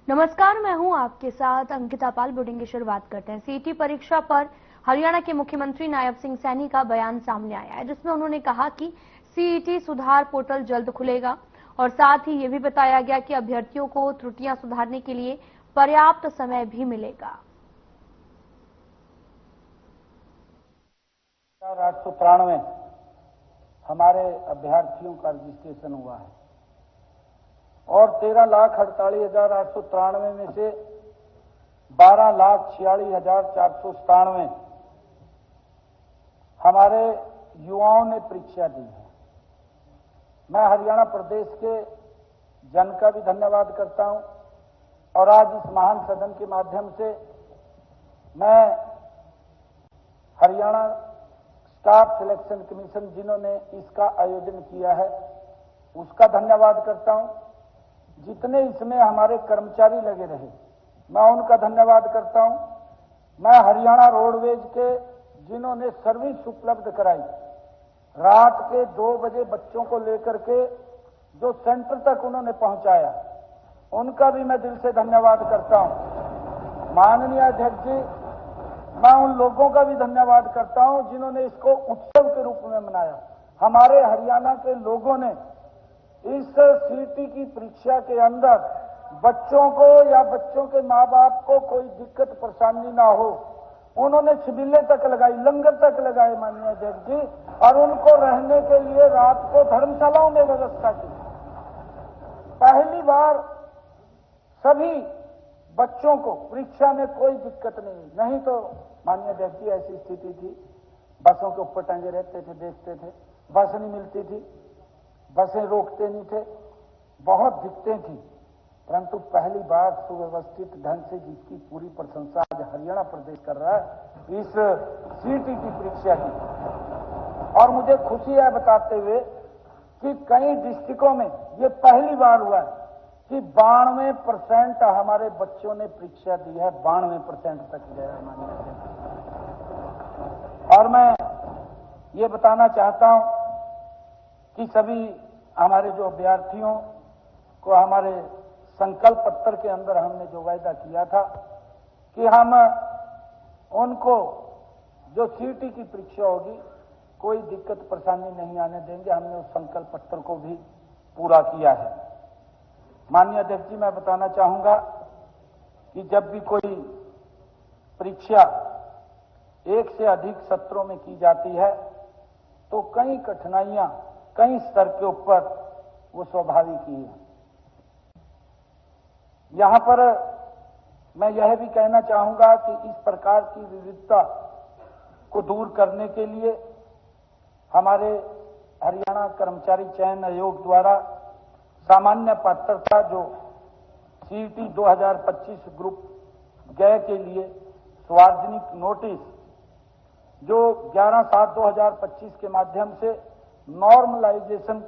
नमस्कार, मैं हूं आपके साथ अंकिता पाल। बुलेटिन की शुरुआत करते हैं। सीईटी परीक्षा पर हरियाणा के मुख्यमंत्री नायब सिंह सैनी का बयान सामने आया है, जिसमें उन्होंने कहा कि सीईटी सुधार पोर्टल जल्द खुलेगा और साथ ही ये भी बताया गया कि अभ्यर्थियों को त्रुटियां सुधारने के लिए पर्याप्त समय भी मिलेगा। 893 हमारे अभ्यर्थियों का रजिस्ट्रेशन हुआ है और 13,48,893 में से 12,46,497 हमारे युवाओं ने परीक्षा दी है। मैं हरियाणा प्रदेश के जन का भी धन्यवाद करता हूं और आज इस महान सदन के माध्यम से मैं हरियाणा स्टाफ सिलेक्शन कमीशन जिन्होंने इसका आयोजन किया है उसका धन्यवाद करता हूं। जितने इसमें हमारे कर्मचारी लगे रहे मैं उनका धन्यवाद करता हूं। मैं हरियाणा रोडवेज के जिन्होंने सर्विस उपलब्ध कराई, रात के 2 बजे बच्चों को लेकर के जो सेंटर तक उन्होंने पहुंचाया, उनका भी मैं दिल से धन्यवाद करता हूं। माननीय अध्यक्ष जी, मैं उन लोगों का भी धन्यवाद करता हूं जिन्होंने इसको उत्सव के रूप में मनाया। हमारे हरियाणा के लोगों ने इस सीईटी की परीक्षा के अंदर बच्चों को या बच्चों के मां बाप को कोई दिक्कत परेशानी ना हो, उन्होंने छबीले तक लगाई, लंगर तक लगाए माननीय अध्यक्ष जी, और उनको रहने के लिए रात को धर्मशालाओं में व्यवस्था की। पहली बार सभी बच्चों को परीक्षा में कोई दिक्कत नहीं तो माननीय अध्यक्ष जी ऐसी स्थिति थी, बसों के ऊपर टंगे रहते थे, देखते थे, बस नहीं मिलती थी, बसें रोकते नहीं थे, बहुत दिक्कतें थी। परंतु पहली बार सुव्यवस्थित ढंग से, जिसकी पूरी प्रशंसा आज हरियाणा प्रदेश कर रहा है, इस सीईटी की परीक्षा की। और मुझे खुशी है बताते हुए कि कई डिस्ट्रिक्टों में ये पहली बार हुआ है कि 92% हमारे बच्चों ने परीक्षा दी है, 92% तक गया है माननीय। और मैं ये बताना चाहता हूं कि सभी हमारे जो अभ्यर्थियों को हमारे संकल्प पत्र के अंदर हमने जो वायदा किया था कि हम उनको जो सीईटी की परीक्षा होगी कोई दिक्कत परेशानी नहीं आने देंगे, हमने उस संकल्प पत्र को भी पूरा किया है। माननीय अध्यक्ष जी, मैं बताना चाहूंगा कि जब भी कोई परीक्षा एक से अधिक सत्रों में की जाती है तो कई कठिनाइयां कई स्तर के ऊपर वो स्वाभाविक ही है। यहां पर मैं यह भी कहना चाहूंगा कि इस प्रकार की विविधता को दूर करने के लिए हमारे हरियाणा कर्मचारी चयन आयोग द्वारा सामान्य पात्रता जो सीईटी 2025 ग्रुप गए के लिए सार्वजनिक नोटिस जो 11/7/2025 के माध्यम से नॉर्मलाइजेशन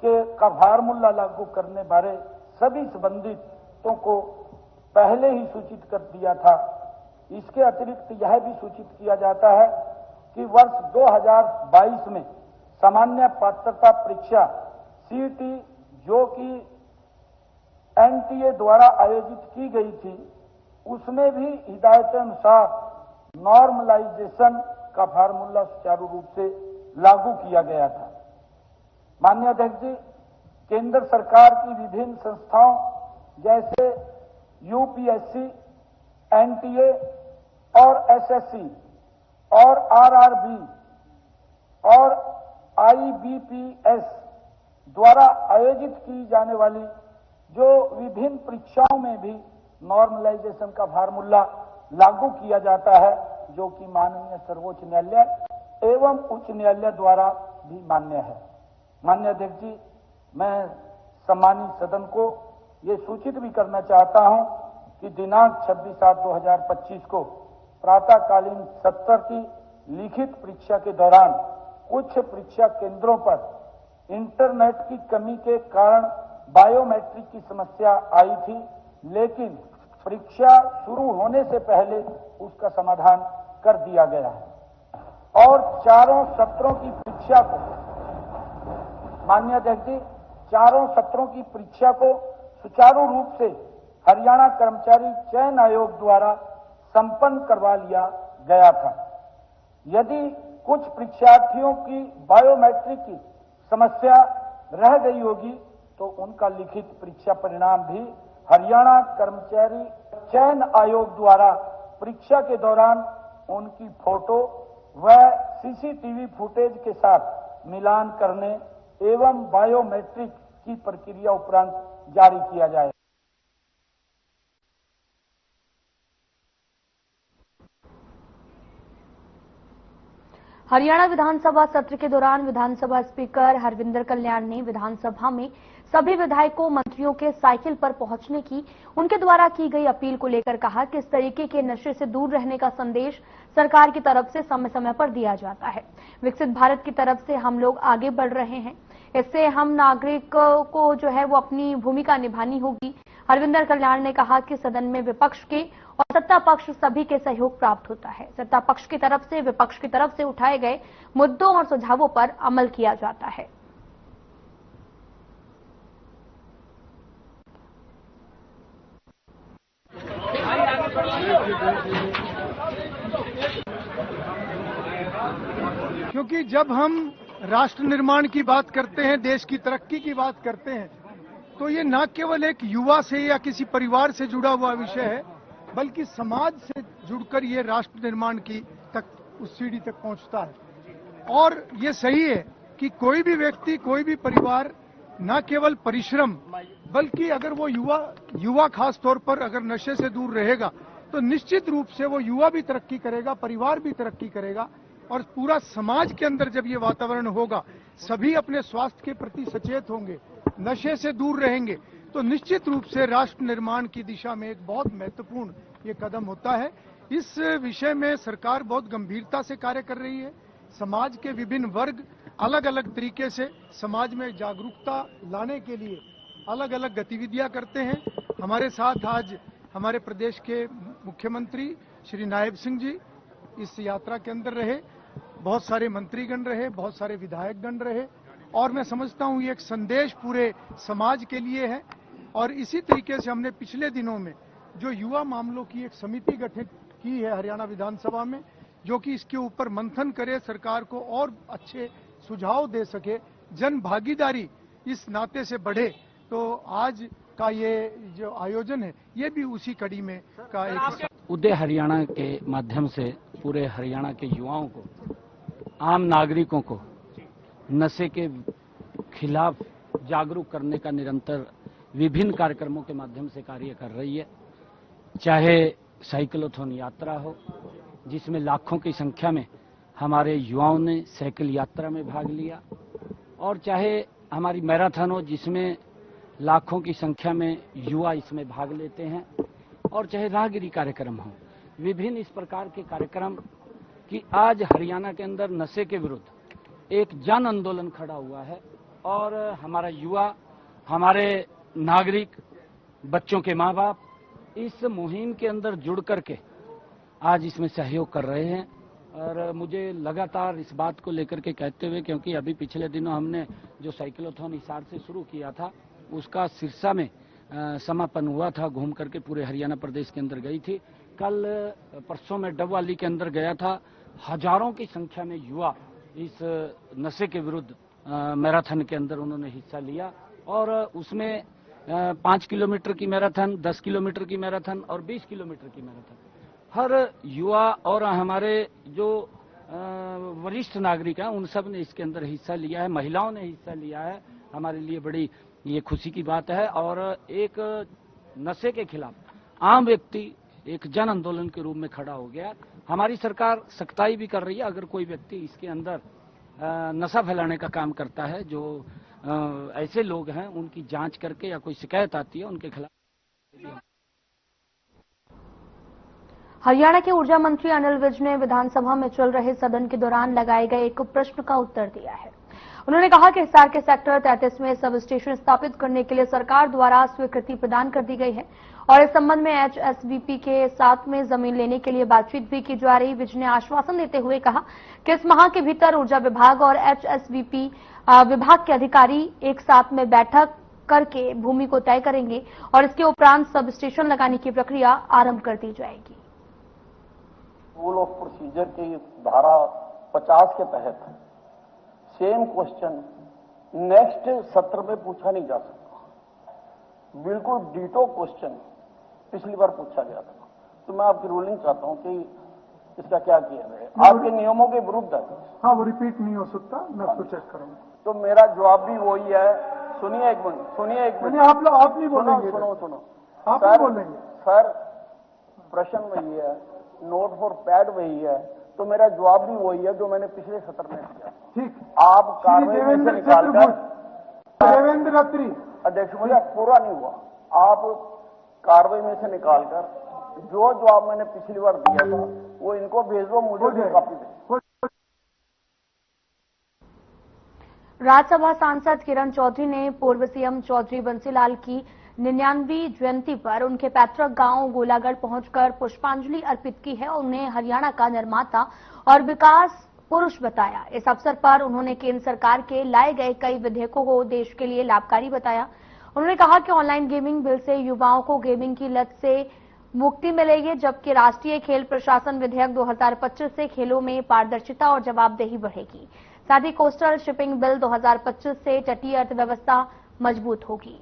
का फार्मूला लागू करने बारे सभी संबंधितों को पहले ही सूचित कर दिया था। इसके अतिरिक्त यह भी सूचित किया जाता है कि वर्ष 2022 में सामान्य पात्रता परीक्षा सीईटी जो कि एनटीए द्वारा आयोजित की गई थी, उसमें भी हिदायतानुसार नॉर्मलाइजेशन का फार्मूला सुचारू रूप से लागू किया गया था। माननीय अध्यक्ष जी, केंद्र सरकार की विभिन्न संस्थाओं जैसे यूपीएससी, एनटीए और एसएससी और आरआरबी और आईबीपीएस द्वारा आयोजित की जाने वाली जो विभिन्न परीक्षाओं में भी नॉर्मलाइजेशन का फार्मूला लागू किया जाता है, जो कि माननीय सर्वोच्च न्यायालय एवं उच्च न्यायालय द्वारा भी मान्य है। माननीय अध्यक्ष जी, मैं सम्मानित सदन को ये सूचित भी करना चाहता हूं कि दिनांक 26/7/2025 को प्रातःकालीन सत्र की लिखित परीक्षा के दौरान कुछ परीक्षा केंद्रों पर इंटरनेट की कमी के कारण बायोमेट्रिक की समस्या आई थी, लेकिन परीक्षा शुरू होने से पहले उसका समाधान कर दिया गया है और चारों सत्रों की परीक्षा को माननीय अध्यक्ष जी, चारों सत्रों की परीक्षा को सुचारू रूप से हरियाणा कर्मचारी चयन आयोग द्वारा संपन्न करवा लिया गया था। यदि कुछ परीक्षार्थियों की बायोमेट्रिक की समस्या रह गई होगी तो उनका लिखित परीक्षा परिणाम भी हरियाणा कर्मचारी चयन आयोग द्वारा परीक्षा के दौरान उनकी फोटो व सीसीटीवी फुटेज के साथ मिलान करने एवं बायोमेट्रिक की प्रक्रिया उपरांत जारी किया जाए। हरियाणा विधानसभा सत्र के दौरान विधानसभा स्पीकर हरविंदर कल्याण ने विधानसभा में सभी विधायकों मंत्रियों के साइकिल पर पहुंचने की उनके द्वारा की गई अपील को लेकर कहा कि इस तरीके के नशे से दूर रहने का संदेश सरकार की तरफ से समय समय पर दिया जाता है। विकसित भारत की तरफ से हम लोग आगे बढ़ रहे हैं, इससे हम नागरिक को जो है वो अपनी भूमिका निभानी होगी। हरविंदर कल्याण ने कहा कि सदन में विपक्ष के और सत्ता पक्ष सभी के सहयोग प्राप्त होता है। सत्ता पक्ष की तरफ से विपक्ष की तरफ से उठाए गए मुद्दों और सुझावों पर अमल किया जाता है। क्योंकि जब हम राष्ट्र निर्माण की बात करते हैं, देश की तरक्की की बात करते हैं, तो ये न केवल एक युवा से या किसी परिवार से जुड़ा हुआ विषय है, बल्कि समाज से जुड़कर ये राष्ट्र निर्माण की तक उस सीढ़ी तक पहुंचता है। और ये सही है कि कोई भी व्यक्ति, कोई भी परिवार न केवल परिश्रम, बल्कि अगर वो युवा खास तौर पर अगर नशे से दूर रहेगा तो निश्चित रूप से वो युवा भी तरक्की करेगा, परिवार भी तरक्की करेगा। और पूरा समाज के अंदर जब ये वातावरण होगा, सभी अपने स्वास्थ्य के प्रति सचेत होंगे, नशे से दूर रहेंगे, तो निश्चित रूप से राष्ट्र निर्माण की दिशा में एक बहुत महत्वपूर्ण ये कदम होता है। इस विषय में सरकार बहुत गंभीरता से कार्य कर रही है। समाज के विभिन्न वर्ग अलग अलग तरीके से समाज में जागरूकता लाने के लिए अलग अलग गतिविधियां करते हैं। हमारे साथ आज हमारे प्रदेश के मुख्यमंत्री श्री नायब सिंह जी इस यात्रा के अंदर रहे, बहुत सारे मंत्रीगण रहे, बहुत सारे विधायकगण रहे, और मैं समझता हूं ये एक संदेश पूरे समाज के लिए है। और इसी तरीके से हमने पिछले दिनों में जो युवा मामलों की एक समिति गठित की है हरियाणा विधानसभा में, जो कि इसके ऊपर मंथन करे, सरकार को और अच्छे सुझाव दे सके, जन भागीदारी इस नाते से बढ़े। तो आज का ये जो आयोजन है ये भी उसी कड़ी में का एक उदय हरियाणा के माध्यम से पूरे हरियाणा के युवाओं को, आम नागरिकों को नशे के खिलाफ जागरूक करने का निरंतर विभिन्न कार्यक्रमों के माध्यम से कार्य कर रही है। चाहे साइकिलोथॉन यात्रा हो, जिसमें लाखों की संख्या में हमारे युवाओं ने साइकिल यात्रा में भाग लिया, और चाहे हमारी मैराथन हो, जिसमें लाखों की संख्या में युवा इसमें भाग लेते हैं, और चाहे राहगिरी कार्यक्रम हो, विभिन्न इस प्रकार के कार्यक्रम कि आज हरियाणा के अंदर नशे के विरुद्ध एक जन आंदोलन खड़ा हुआ है। और हमारा युवा, हमारे नागरिक, बच्चों के माँ बाप इस मुहिम के अंदर जुड़ करके आज इसमें सहयोग कर रहे हैं। और मुझे लगातार इस बात को लेकर के कहते हुए, क्योंकि अभी पिछले दिनों हमने जो साइकिलोथॉन हिसार से शुरू किया था उसका सिरसा में समापन हुआ था, घूम करके पूरे हरियाणा प्रदेश के अंदर गई थी। कल परसों में डबवाली के अंदर गया था। हजारों की संख्या में युवा इस नशे के विरुद्ध मैराथन के अंदर उन्होंने हिस्सा लिया, और उसमें 5 किलोमीटर की मैराथन, 10 किलोमीटर की मैराथन और 20 किलोमीटर की मैराथन, हर युवा और हमारे जो वरिष्ठ नागरिक हैं उन सब ने इसके अंदर हिस्सा लिया है, महिलाओं ने हिस्सा लिया है। हमारे लिए बड़ी ये खुशी की बात है। और एक नशे के खिलाफ आम व्यक्ति एक जन आंदोलन के रूप में खड़ा हो गया। हमारी सरकार सख्ताई भी कर रही है। अगर कोई व्यक्ति इसके अंदर नशा फैलाने का काम करता है, जो ऐसे लोग हैं, उनकी जांच करके या कोई शिकायत आती है उनके खिलाफ। हरियाणा के ऊर्जा मंत्री अनिल विज ने विधानसभा में चल रहे सदन के दौरान लगाए गए एक प्रश्न का उत्तर दिया है। उन्होंने कहा कि हिसार के सेक्टर 33 में सब स्टेशन स्थापित करने के लिए सरकार द्वारा स्वीकृति प्रदान कर दी गई है, और इस संबंध में HSVP के साथ में जमीन लेने के लिए बातचीत भी की जा रही। विज ने आश्वासन देते हुए कहा कि इस माह के भीतर ऊर्जा विभाग और HSVP विभाग के अधिकारी एक साथ में बैठक करके भूमि को तय करेंगे और इसके उपरांत सब स्टेशन लगाने की प्रक्रिया आरंभ कर दी जाएगी। रूल ऑफ प्रोसीजर की धारा 50 के तहत सेम क्वेश्चन नेक्स्ट सत्र में पूछा नहीं जा सकता। बिल्कुल डीटो क्वेश्चन पिछली बार पूछा गया था, तो मैं आपकी रूलिंग चाहता हूं कि इसका क्या किया जाए। आपके नियमों के विरुद्ध है। हाँ, वो रिपीट नहीं हो सकता, मैं उसको चेक करूंगा। तो मेरा जवाब भी वही है। सुनिए एक मिनट। आप नहीं बोलेंगे। सुनो आप नहीं बोलेंगे सर, प्रश्न वही है, नोट फॉर पैड वही है, तो मेरा जवाब भी वही है जो मैंने पिछले सत्र में दिया। ठीक, आप कार्रवाई में से निकालकर देवेंद्र अत्री अध्यक्ष मुझे पूरा नहीं हुआ, आप कार्रवाई में से निकालकर जो जवाब मैंने पिछली बार दिया था वो इनको भेज दो, मुझे भी कॉपी दे। राज्यसभा सांसद किरण चौधरी ने पूर्व सीएम चौधरी बंसीलाल की 99वीं जयंती पर उनके पैतृक गांव गोलागढ़ पहुंचकर पुष्पांजलि अर्पित की है और उन्हें हरियाणा का निर्माता और विकास पुरुष बताया। इस अवसर पर उन्होंने केंद्र सरकार के लाए गए कई विधेयकों को देश के लिए लाभकारी बताया। उन्होंने कहा कि ऑनलाइन गेमिंग बिल से युवाओं को गेमिंग की लत से मुक्ति मिलेगी, जबकि राष्ट्रीय खेल प्रशासन विधेयक 2025 से खेलों में पारदर्शिता और जवाबदेही बढ़ेगी। साथ ही कोस्टल शिपिंग बिल 2025 से तटीय अर्थव्यवस्था मजबूत होगी।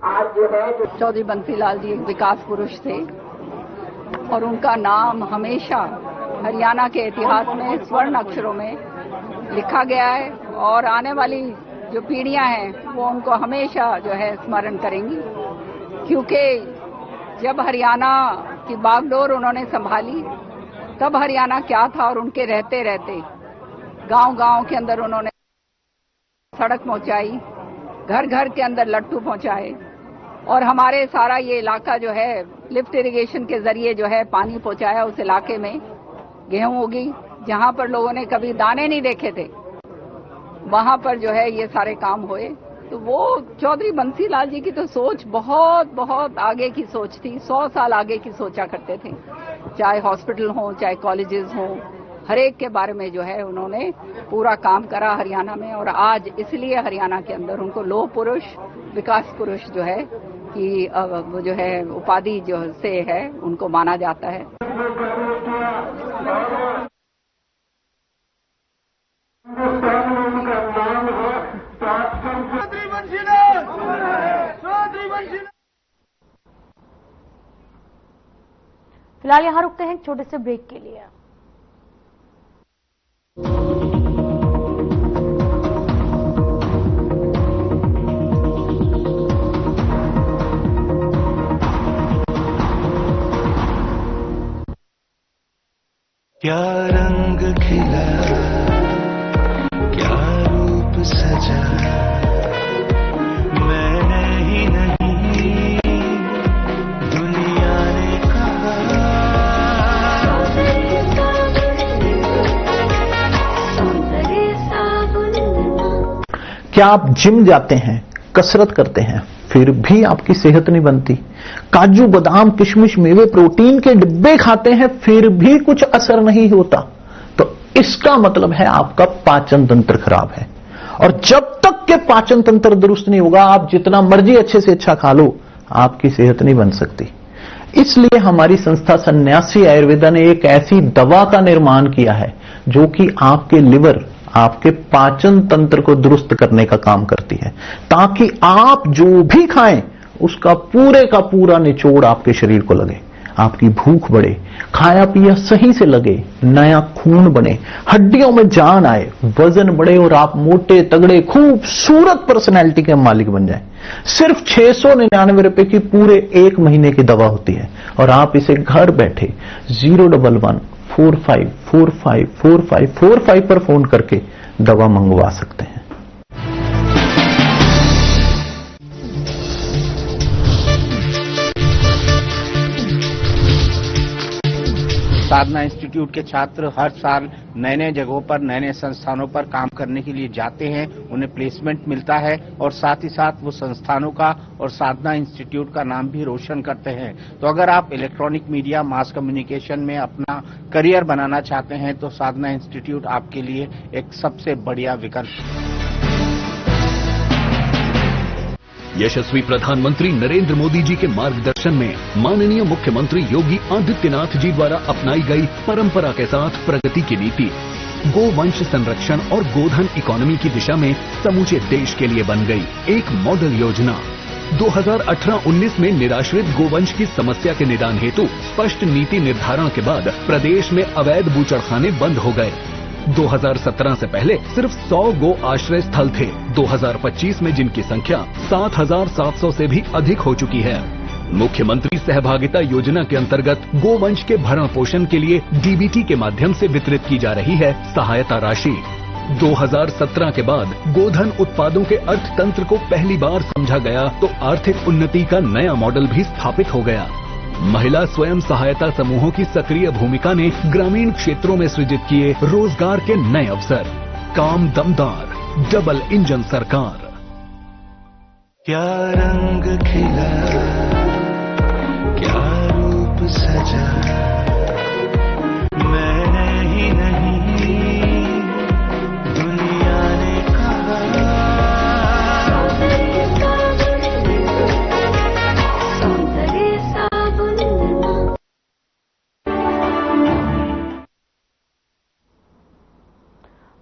आज जो है चौधरी बंसीलाल जी एक विकास पुरुष थे और उनका नाम हमेशा हरियाणा के इतिहास में स्वर्ण अक्षरों में लिखा गया है और आने वाली जो पीढ़ियां हैं वो उनको हमेशा जो है स्मरण करेंगी, क्योंकि जब हरियाणा की बागडोर उन्होंने संभाली तब हरियाणा क्या था और उनके रहते रहते गांव-गांव के अंदर उन्होंने सड़क पहुंचाई, घर घर के अंदर लट्टू पहुंचाए और हमारे सारा ये इलाका जो है लिफ्ट इरिगेशन के जरिए जो है पानी पहुंचाया उस इलाके में। गेहूं उगी जहां पर लोगों ने कभी दाने नहीं देखे थे, वहां पर जो है ये सारे काम हुए। तो वो चौधरी बंसीलाल जी की तो सोच बहुत बहुत आगे की सोच थी, 100 साल आगे की सोचा करते थे। चाहे हॉस्पिटल हो, चाहे कॉलेजेस हो, हर एक के बारे में जो है उन्होंने पूरा काम करा हरियाणा में। और आज इसलिए हरियाणा के अंदर उनको लोह पुरुष, विकास पुरुष जो है कि वो जो है उपाधि जो से है उनको माना जाता है। फिलहाल यहां रुकते हैं एक छोटे से ब्रेक के लिए। क्या रंग खिला, क्या रूप सजा, मैंने ही नहीं दुनिया ने कहा। क्या आप जिम जाते हैं, कसरत करते हैं, फिर भी आपकी सेहत नहीं बनती? काजू बादाम किशमिश मेवे प्रोटीन के डिब्बे खाते हैं फिर भी कुछ असर नहीं होता? तो इसका मतलब है आपका पाचन तंत्र खराब है। और जब तक के पाचन तंत्र दुरुस्त नहीं होगा, आप जितना मर्जी अच्छे से अच्छा खा लो, आपकी सेहत नहीं बन सकती। इसलिए हमारी संस्था सन्यासी आयुर्वेदा ने एक ऐसी दवा का निर्माण किया है जो कि आपके लिवर, आपके पाचन तंत्र को दुरुस्त करने का काम करती है, ताकि आप जो भी खाएं उसका पूरे का पूरा निचोड़ आपके शरीर को लगे, आपकी भूख बढ़े, खाया पिया सही से लगे, नया खून बने, हड्डियों में जान आए, वजन बढ़े और आप मोटे तगड़े खूबसूरत पर्सनैलिटी के मालिक बन जाएं। सिर्फ 699 रुपए की पूरे 1 महीने की दवा होती है और आप इसे घर बैठे 011-45454545 पर फोन करके दवा मंगवा सकते हैं। साधना इंस्टीट्यूट के छात्र हर साल नए नए जगहों पर, नए नए संस्थानों पर काम करने के लिए जाते हैं, उन्हें प्लेसमेंट मिलता है और साथ ही साथ वो संस्थानों का और साधना इंस्टीट्यूट का नाम भी रोशन करते हैं। तो अगर आप इलेक्ट्रॉनिक मीडिया, मास कम्युनिकेशन में अपना करियर बनाना चाहते हैं तो साधना इंस्टीट्यूट आपके लिए एक सबसे बढ़िया विकल्प है। यशस्वी प्रधानमंत्री नरेंद्र मोदी जी के मार्गदर्शन में माननीय मुख्यमंत्री योगी आदित्यनाथ जी द्वारा अपनाई गई परंपरा के साथ प्रगति की नीति गोवंश संरक्षण और गोधन इकोनॉमी की दिशा में समूचे देश के लिए बन गई एक मॉडल योजना। 2018-19 में निराश्रित गोवंश की समस्या के निदान हेतु स्पष्ट नीति निर्धारण के बाद प्रदेश में अवैध बूचड़खाने बंद हो गए। 2017 से पहले सिर्फ 100 गो आश्रय स्थल थे। 2025 में जिनकी संख्या 7,700 से भी अधिक हो चुकी है। मुख्यमंत्री सहभागिता योजना के अंतर्गत गोवंश के भरण पोषण के लिए डीबीटी के माध्यम से वितरित की जा रही है सहायता राशि। 2017 के बाद गोधन उत्पादों के अर्थतंत्र को पहली बार समझा गया तो आर्थिक उन्नति का नया मॉडल भी स्थापित हो गया। महिला स्वयं सहायता समूहों की सक्रिय भूमिका ने ग्रामीण क्षेत्रों में सृजित किए रोजगार के नए अवसर। काम दमदार, डबल इंजन सरकार। क्या रंग खिला, क्या रूप सजा, मैंने ही नहीं दुनिया ने कहा।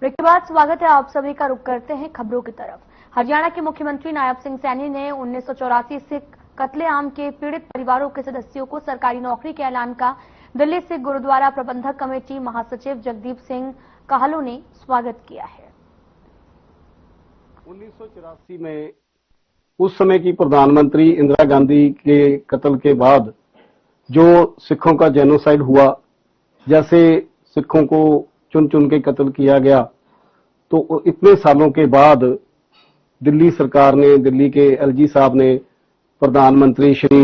ब्रेक के बाद स्वागत है आप सभी का। रुख करते हैं खबरों की तरफ। हरियाणा के मुख्यमंत्री नायब सिंह सैनी ने 1984 सिख कत्लेआम के पीड़ित परिवारों के सदस्यों को सरकारी नौकरी के ऐलान का दिल्ली सिख गुरुद्वारा प्रबंधक कमेटी महासचिव जगदीप सिंह काहलो ने स्वागत किया है। 1984 में उस समय की प्रधानमंत्री इंदिरा गांधी के कत्ल के बाद जो सिखों का जेनोसाइड हुआ, जैसे सिखों को चुन चुन के कत्ल किया गया, तो इतने सालों के बाद दिल्ली सरकार ने, दिल्ली के एलजी साहब ने प्रधानमंत्री श्री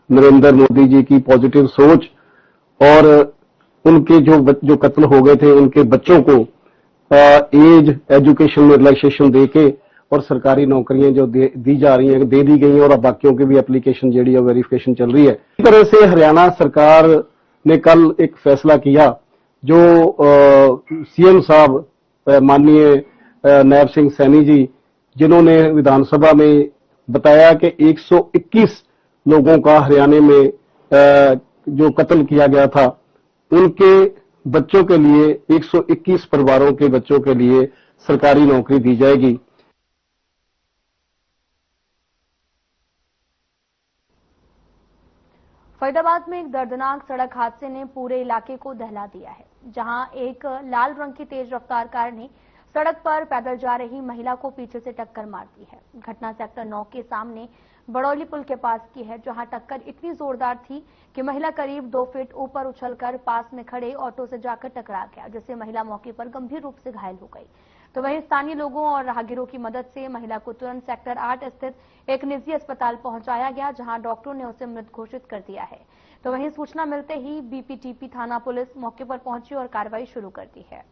नरेंद्र मोदी जी की पॉजिटिव सोच और उनके जो कत्ल हो गए थे उनके बच्चों को एज एजुकेशन में रिलैक्सेशन देके और सरकारी नौकरियां जो दी जा रही हैं, दे दी गई हैं और अब बाकियों की भी एप्लीकेशन जेडी और वेरिफिकेशन चल रही है। इस तरह से हरियाणा सरकार ने कल एक फैसला किया जो सीएम साहब माननीय नायब सिंह सैनी जी, जिन्होंने विधानसभा में बताया कि 121 लोगों का हरियाणा में जो कत्ल किया गया था, उनके बच्चों के लिए 121 परिवारों के बच्चों के लिए सरकारी नौकरी दी जाएगी। फरीदाबाद में एक दर्दनाक सड़क हादसे ने पूरे इलाके को दहला दिया है, जहां एक लाल रंग की तेज रफ्तार कार ने सड़क पर पैदल जा रही महिला को पीछे से टक्कर मार दी है। घटना सेक्टर 9 के सामने बड़ौली पुल के पास की है, जहां टक्कर इतनी जोरदार थी कि महिला करीब 2 फीट ऊपर उछलकर पास में खड़े ऑटो से जाकर टकरा गया, जिससे महिला मौके पर गंभीर रूप से घायल हो गई। तो वहीं स्थानीय लोगों और राहगीरों की मदद से महिला को तुरंत सेक्टर 8 स्थित एक निजी अस्पताल पहुंचाया गया, जहां डॉक्टरों ने उसे मृत घोषित कर दिया है। तो वहीं सूचना मिलते ही बीपीटीपी थाना पुलिस मौके पर पहुंची और कार्रवाई शुरू कर दी है।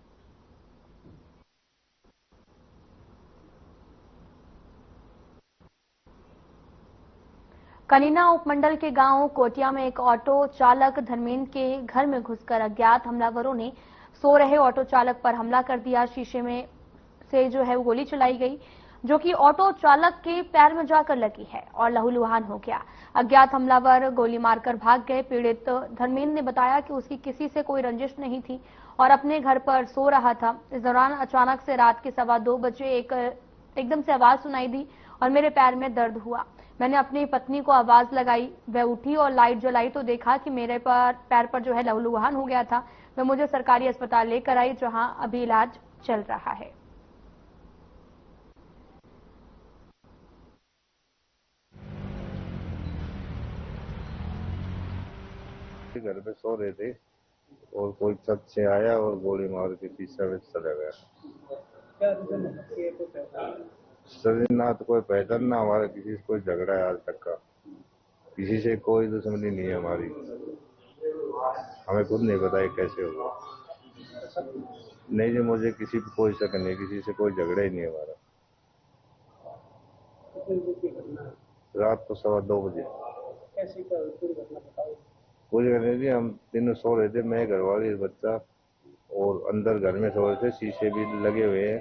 कनीना उपमंडल के गांव कोटिया में एक ऑटो चालक धर्मेंद्र के घर में घुसकर अज्ञात हमलावरों ने सो रहे ऑटो चालक पर हमला कर दिया। शीशे में से जो है वो गोली चलाई गई, जो कि ऑटो चालक के पैर में जाकर लगी है और लहूलुहान हो गया। अज्ञात हमलावर गोली मारकर भाग गए। पीड़ित धर्मेंद्र ने बताया कि उसकी किसी से कोई रंजिश नहीं थी और अपने घर पर सो रहा था। इस दौरान अचानक से रात के 2:15 बजे एकदम से आवाज सुनाई दी और मेरे पैर में दर्द हुआ। मैंने अपनी पत्नी को आवाज लगाई, वह उठी और लाइट जलाई तो देखा कि मेरे पैर पर जो है लहूलुहान हो गया था। वह मुझे सरकारी अस्पताल लेकर आई, जहां अभी इलाज चल रहा है। घर पे सो रहे थे और कोई छत से आया और गोली मार के शीशा में चला गया। सभी ना तो कोई पहचान ना हमारा किसी से कोई झगड़ा है आज तक का, किसी से कोई दुश्मनी नहीं है हमारी। हमें खुद नहीं पता ये कैसे होगा। नहीं जी, मुझे किसी पर कोई शक नहीं, किसी से कोई झगड़ा ही नहीं है हमारा। रात को 2:15 बजे। पूरी घटना थी, हम तीनों सो रहे थे, मैं, घरवाली, बच्चा, और अंदर घर में सो रहे थे। शीशे भी लगे हुए हैं,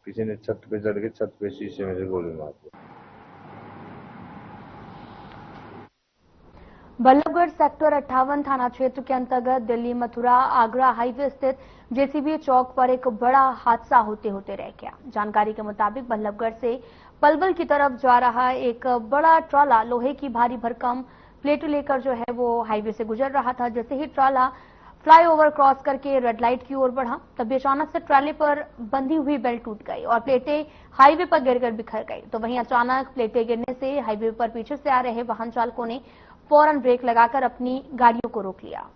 किसी ने छत पे चढ़ के छत पे शीशे में से गोली मार दी। बल्लभगढ़ सेक्टर 58 थाना क्षेत्र के अंतर्गत दिल्ली मथुरा आगरा हाईवे स्थित जेसीबी चौक पर एक बड़ा हादसा होते होते रह गया। जानकारी के मुताबिक बल्लभगढ़ से पलवल की तरफ जा रहा एक बड़ा ट्राला लोहे की भारी भरकम प्लेट लेकर जो है वो हाईवे से गुजर रहा था। जैसे ही ट्राला फ्लाईओवर क्रॉस करके रेड लाइट की ओर बढ़ा, तभी अचानक से ट्राले पर बंधी हुई बेल्ट टूट गई और प्लेटें हाईवे पर गिरकर बिखर गई। तो वहीं अचानक प्लेटें गिरने से हाईवे पर पीछे से आ रहे वाहन चालकों ने फौरन ब्रेक लगाकर अपनी गाड़ियों को रोक लिया।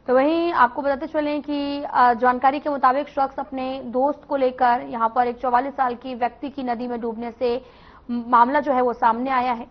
तो वहीं आपको बताते चलें कि जानकारी के मुताबिक शख्स अपने दोस्त को लेकर यहां पर एक 44 साल की व्यक्ति की नदी में डूबने से मामला जो है वो सामने आया है।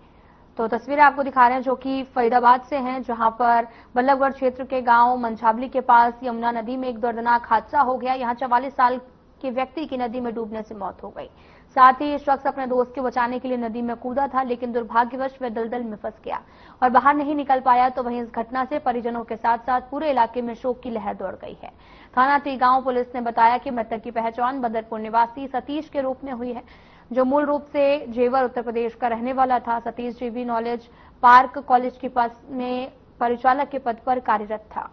तो तस्वीरें आपको दिखा रहे हैं जो कि फरीदाबाद से हैं, जहां पर बल्लभगढ़ क्षेत्र के गांव मंझाबली के पास यमुना नदी में एक दर्दनाक हादसा हो गया। यहां 44 साल के व्यक्ति की नदी में डूबने से मौत हो गई। साथ ही शख्स अपने दोस्त को बचाने के लिए नदी में कूदा था, लेकिन दुर्भाग्यवश वह दलदल में फंस गया और बाहर नहीं निकल पाया। तो वहीं इस घटना से परिजनों के साथ साथ पूरे इलाके में शोक की लहर दौड़ गई है। थाना टीगांव पुलिस ने बताया कि मृतक की पहचान बदरपुर निवासी सतीश के रूप में हुई है, जो मूल रूप से जेवर उत्तर प्रदेश का रहने वाला था। Satish GB knowledge park college के पास में परिचालक के पद पर कार्यरत था।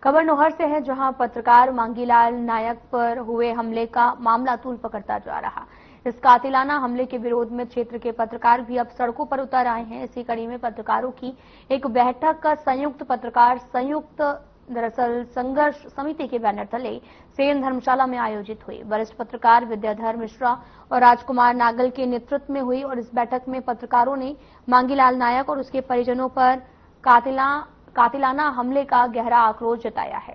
खबर नोहर से है, जहां पत्रकार मांगीलाल नायक पर हुए हमले का मामला तूल पकड़ता जा रहा। इस कातिलाना हमले के विरोध में क्षेत्र के पत्रकार भी अब सड़कों पर उतर आए हैं। इसी कड़ी में पत्रकारों की एक बैठक का संयुक्त दरअसल संघर्ष समिति के बैनर तले सेन धर्मशाला में आयोजित हुई। वरिष्ठ पत्रकार विद्याधर मिश्रा और राजकुमार नागल के नेतृत्व में हुई और इस बैठक में पत्रकारों ने मांगीलाल नायक और उसके परिजनों पर कातिलाना हमले का गहरा आक्रोश जताया है।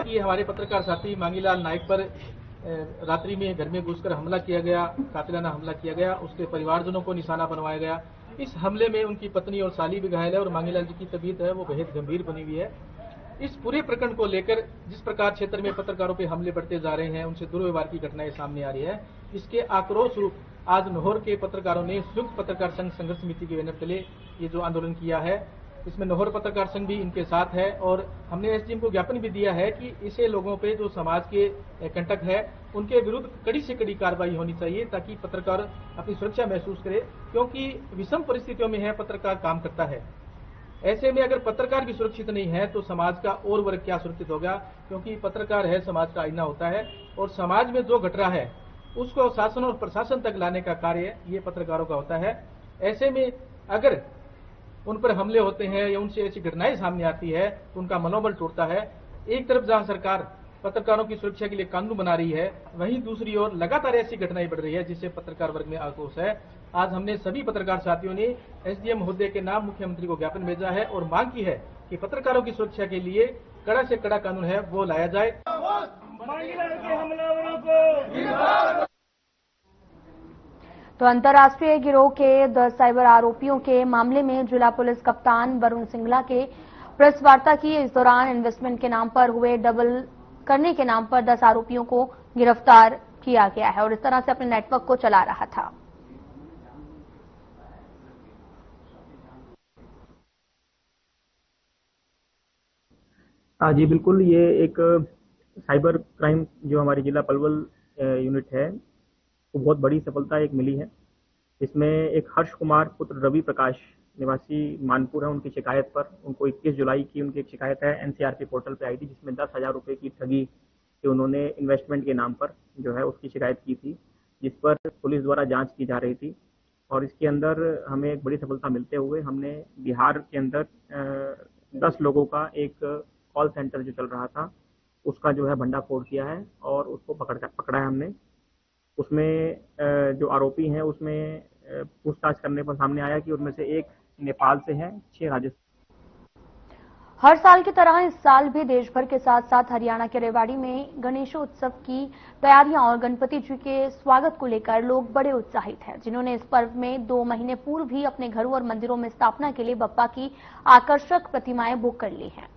ये हमारे पत्रकार साथी मांगीलाल नायक पर रात्रि में घर में घुसकर हमला किया गया, कातिलाना हमला किया गया, उसके परिवारजनों को निशाना बनवाया गया। इस हमले में उनकी पत्नी और साली भी घायल है और मांगीलाल जी की तबीयत है वो बेहद गंभीर बनी हुई है। इस पूरे प्रकरण को लेकर जिस प्रकार क्षेत्र में पत्रकारों पे हमले बढ़ते जा रहे हैं, उनसे दुर्व्यवहार की घटनाएं सामने आ रही है, इसके आक्रोश रूप आज नोहर के पत्रकारों ने संयुक्त पत्रकार संघ संघर्ष समिति के बैनर तले ये जो आंदोलन किया है, इसमें नोहर पत्रकार संघ भी इनके साथ है और हमने एसडीएम को ज्ञापन भी दिया है कि ऐसे लोगों पे जो समाज के कंटक है उनके विरुद्ध कड़ी से कड़ी कार्रवाई होनी चाहिए ताकि पत्रकार अपनी सुरक्षा महसूस करे, क्योंकि विषम परिस्थितियों में है पत्रकार काम करता है। ऐसे में अगर पत्रकार भी सुरक्षित नहीं है तो समाज का और वर्ग क्या सुरक्षित होगा, क्योंकि पत्रकार है समाज का आईना होता है और समाज में जो घट रहा है उसको शासन और प्रशासन तक लाने का कार्य ये पत्रकारों का होता है। ऐसे में अगर उन पर हमले होते हैं या उनसे ऐसी घटनाएं सामने आती है तो उनका मनोबल टूटता है। एक तरफ जहां सरकार पत्रकारों की सुरक्षा के लिए कानून बना रही है, वहीं दूसरी ओर लगातार ऐसी घटनाएं बढ़ रही है जिससे पत्रकार वर्ग में आक्रोश है। आज हमने सभी पत्रकार साथियों ने एसडीएम महोदय के नाम मुख्यमंत्री को ज्ञापन भेजा है और मांग की है कि पत्रकारों की सुरक्षा के लिए कड़ा से कड़ा कानून है वो लाया जाए। तो अंतर्राष्ट्रीय गिरोह के 10 साइबर आरोपियों के मामले में जिला पुलिस कप्तान वरुण सिंगला के प्रेस वार्ता की। इस दौरान इन्वेस्टमेंट के नाम पर हुए डबल करने के नाम पर 10 आरोपियों को गिरफ्तार किया गया है और इस तरह से अपने नेटवर्क को चला रहा था। जी बिल्कुल, ये एक साइबर क्राइम जो हमारी जिला पलवल यूनिट है वो बहुत बड़ी सफलता एक मिली है। इसमें एक हर्ष कुमार पुत्र रवि प्रकाश निवासी मानपुर है, उनकी शिकायत पर उनको 21 जुलाई की उनकी एक शिकायत है एनसीआरपी पोर्टल पे आई थी, जिसमें 10,000 रुपए की ठगी कि उन्होंने इन्वेस्टमेंट के नाम पर जो है उसकी शिकायत की थी, जिस पर पुलिस द्वारा जांच की जा रही थी। और इसके अंदर हमें एक बड़ी सफलता मिलते हुए हमने बिहार के अंदर 10 लोगों का एक कॉल सेंटर जो चल रहा था उसका जो है भंडाफोड़ किया है और उसको पकड़ा है हमने। उसमें जो आरोपी हैं उसमें पूछताछ करने पर सामने आया कि उनमें से एक नेपाल से है, 6 राजस्थान। हर साल की तरह इस साल भी देश भर के साथ साथ हरियाणा के रेवाड़ी में गणेशोत्सव की तैयारियां और गणपति जी के स्वागत को लेकर लोग बड़े उत्साहित हैं, जिन्होंने इस पर्व में 2 महीने पूर्व भी अपने घरों और मंदिरों में स्थापना के लिए बप्पा की आकर्षक प्रतिमाएं बुक कर ली हैं।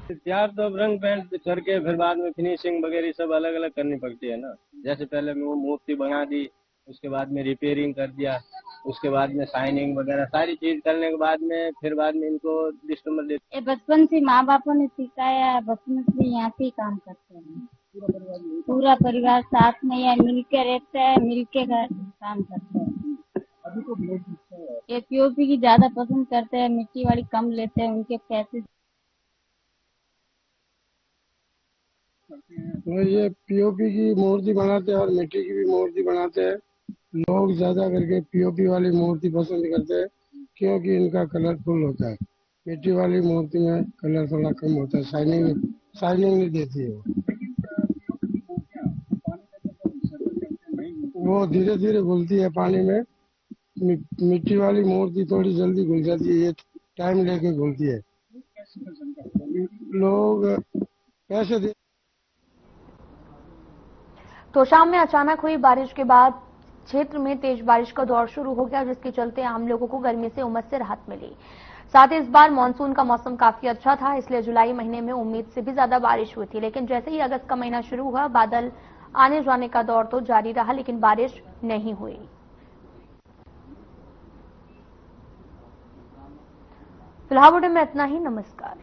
तैयार तो अब रंग पेंट करके फिर बाद में फिनिशिंग वगैरह सब अलग अलग करनी पड़ती है ना। जैसे पहले वो मूर्ति बना दी, उसके बाद में रिपेयरिंग कर दिया, उसके बाद में साइनिंग वगैरह सारी चीज करने के बाद में फिर बाद में इनको डिस्टम्बर देते। बचपन से माँ बापों ने सिखाया, बचपन से यहाँ से काम करते हैं। पूरा परिवार साथ में या मिलके रहता है, मिलके काम करते हैं। ये पीओपी की ज्यादा पसंद करते हैं, मिट्टी वाली कम लेते हैं, उनके पैसे। ये पीओपी की मूर्ति बनाते हैं और मिट्टी की भी मूर्ति बनाते हैं। लोग ज्यादा करके पीओपी वाली मूर्ति पसंद करते हैं क्योंकि इनका कलरफुल होता है। मिट्टी वाली मूर्ति में कलर थोड़ा कम होता है, शाइनिंग नहीं देती है। वो धीरे धीरे घुलती है पानी में। मिट्टी वाली मूर्ति थोड़ी जल्दी घुल जाती है, ये टाइम लेके घुलती है। लोग पैसे दे। तो शाम में अचानक हुई बारिश के बाद क्षेत्र में तेज बारिश का दौर शुरू हो गया, जिसके चलते आम लोगों को गर्मी से उमस से राहत मिली। साथ ही इस बार मानसून का मौसम काफी अच्छा था, इसलिए जुलाई महीने में उम्मीद से भी ज्यादा बारिश हुई थी। लेकिन जैसे ही अगस्त का महीना शुरू हुआ, बादल आने जाने का दौर तो जारी रहा, लेकिन बारिश नहीं हुई। फिलहाल बुलेटिन में इतना ही। नमस्कार।